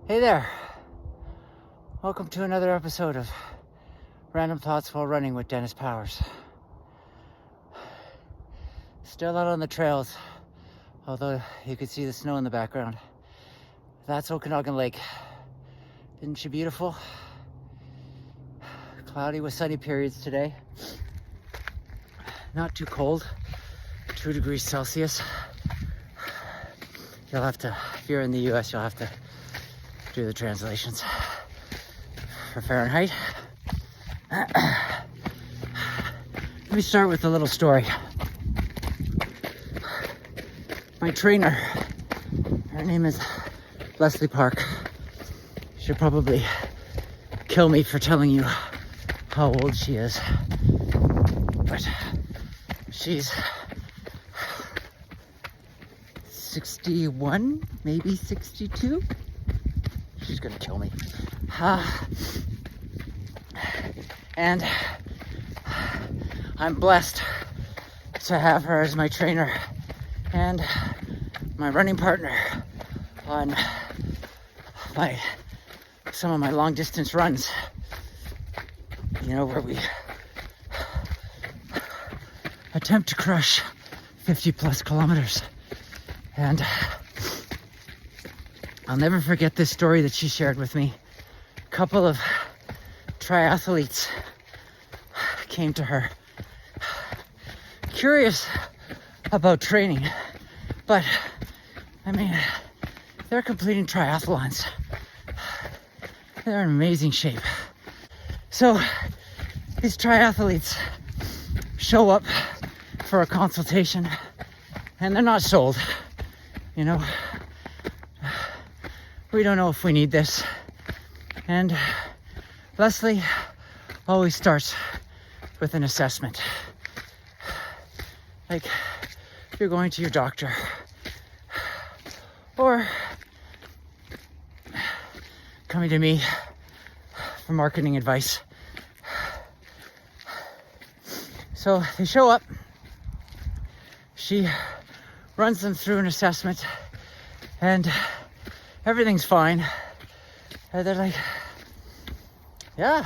Hey there. Welcome to another episode of Random Thoughts While Running with Dennis Powers. Still out on the trails, although you can see the snow in the background. That's Okanagan Lake. Isn't she beautiful? Cloudy with sunny periods today. Not too cold, 2 degrees Celsius. You'll have to, if you're in the US, you'll have to do the translations for Fahrenheit. Let me start with a little story. My trainer, her name is Leslie Park. She'll probably kill me for telling you how old she is, but she's 61, maybe 62. She's gonna kill me. And I'm blessed to have her as my trainer and my running partner on some of my long distance runs. You know, where we attempt to crush 50 plus kilometers. And I'll never forget this story that she shared with me. A couple of triathletes came to her, curious about training, but I mean, they're completing triathlons. They're in amazing shape. So these triathletes show up for a consultation and they're not sold. You know, we don't know if we need this. And Leslie always starts with an assessment. Like, if you're going to your doctor or coming to me for marketing advice. So they show up, she runs them through an assessment and everything's fine. And they're like, yeah,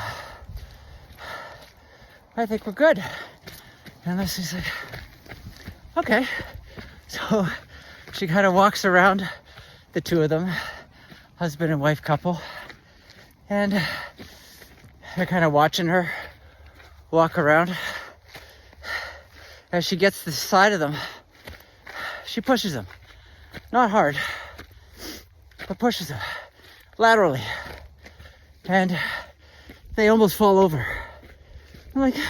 I think we're good. And Leslie's like, okay. So she kind of walks around, the two of them, husband and wife couple, and they're kind of watching her walk around. As she gets to the side of them, she pushes them. Not hard, but pushes them laterally. And they almost fall over. I'm like, what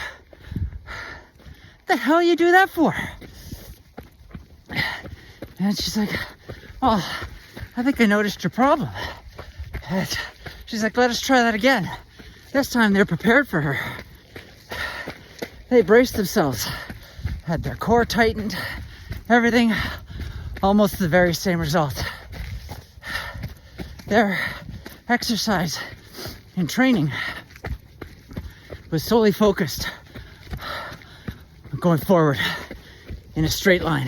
the hell you do that for? And she's like, oh, I think I noticed your problem. And she's like, let us try that again. This time they're prepared for her. They braced themselves, had their core tightened, everything, almost the very same result. Their exercise and training was solely focused on going forward in a straight line.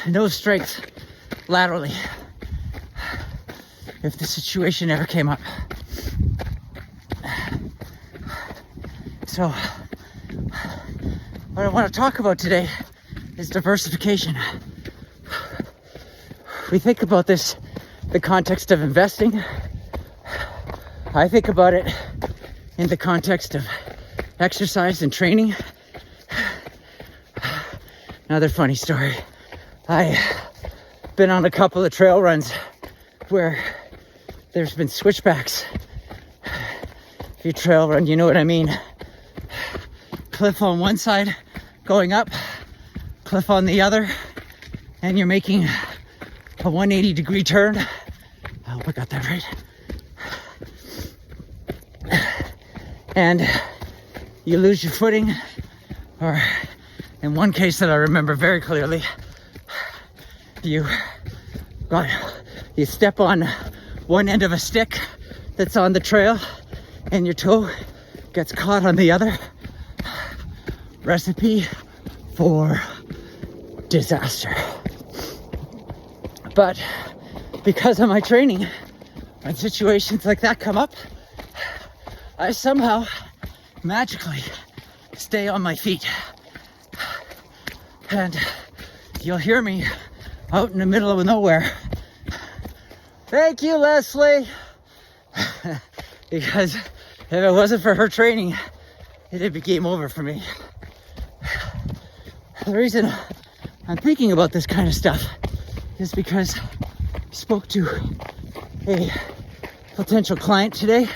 No strength laterally if the situation ever came up. So what I want to talk about today is diversification. We think about this in the context of investing. I think about it in the context of exercise and training. Another funny story. I've been on a couple of trail runs where there's been switchbacks. If you trail run, you know what I mean. Cliff on one side, going up, cliff on the other, and you're making a 180-degree turn. I hope I got that right. And you lose your footing, or in one case that I remember very clearly, you step on one end of a stick that's on the trail and your toe gets caught on the other. Recipe for disaster. But because of my training, when situations like that come up, I somehow magically stay on my feet. And you'll hear me out in the middle of nowhere. Thank you, Leslie. Because if it wasn't for her training, it'd be game over for me. The reason I'm thinking about this kind of stuff is because I spoke to a potential client today,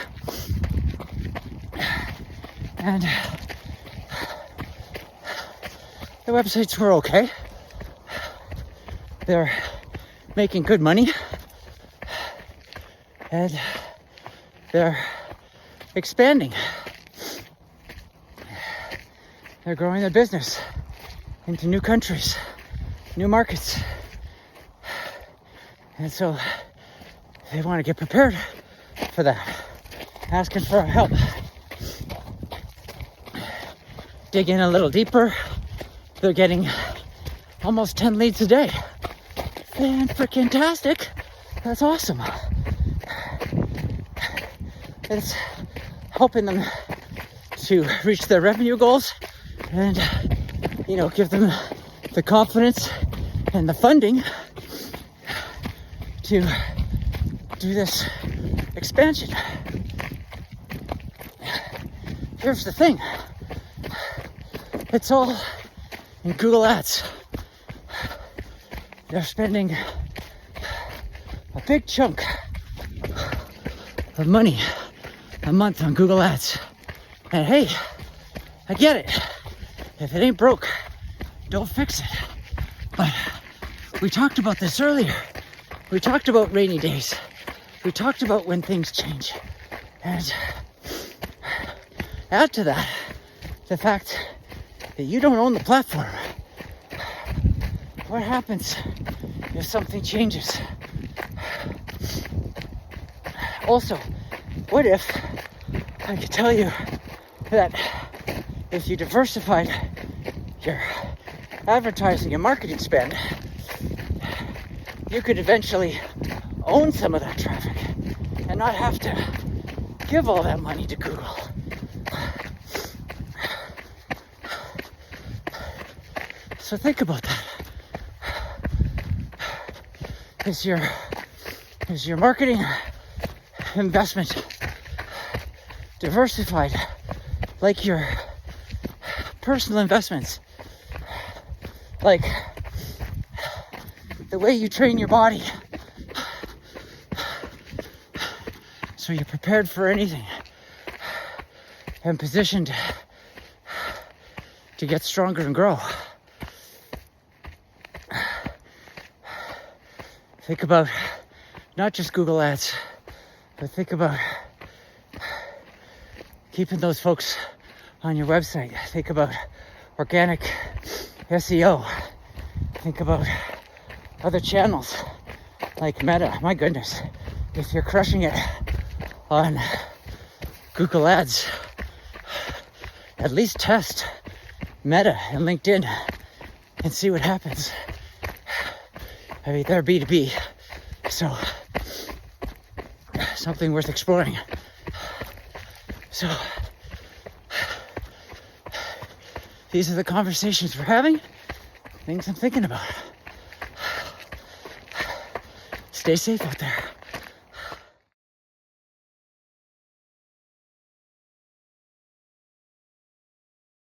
and the websites were okay. They're making good money, and they're expanding. They're growing their business into new countries, new markets. And so they want to get prepared for that, asking for our help. Dig in a little deeper. They're getting almost 10 leads a day. Fan-freaking-tastic. That's awesome. It's helping them to reach their revenue goals and, give them the confidence and the funding to do this expansion. Here's the thing. It's all in Google Ads. They're spending a big chunk of money a month on Google Ads. And hey, I get it. If it ain't broke, don't fix it. But we talked about this earlier. We talked about rainy days. We talked about when things change. And add to that the fact that you don't own the platform. What happens if something changes? Also, what if I could tell you that if you diversified your advertising and marketing spend, you could eventually own some of that traffic and not have to give all that money to Google. So think about that. Is your marketing investment diversified like your personal investments? Like the way you train your body so you're prepared for anything and positioned to get stronger and grow. Think about not just Google Ads, but think about keeping those folks on your website. Think about organic SEO. Think about other channels like Meta. My goodness, if you're crushing it on Google Ads, at least test Meta and LinkedIn and see what happens. I mean, they're B2B, so something worth exploring. So these are the conversations we're having, things I'm thinking about. Stay safe out there.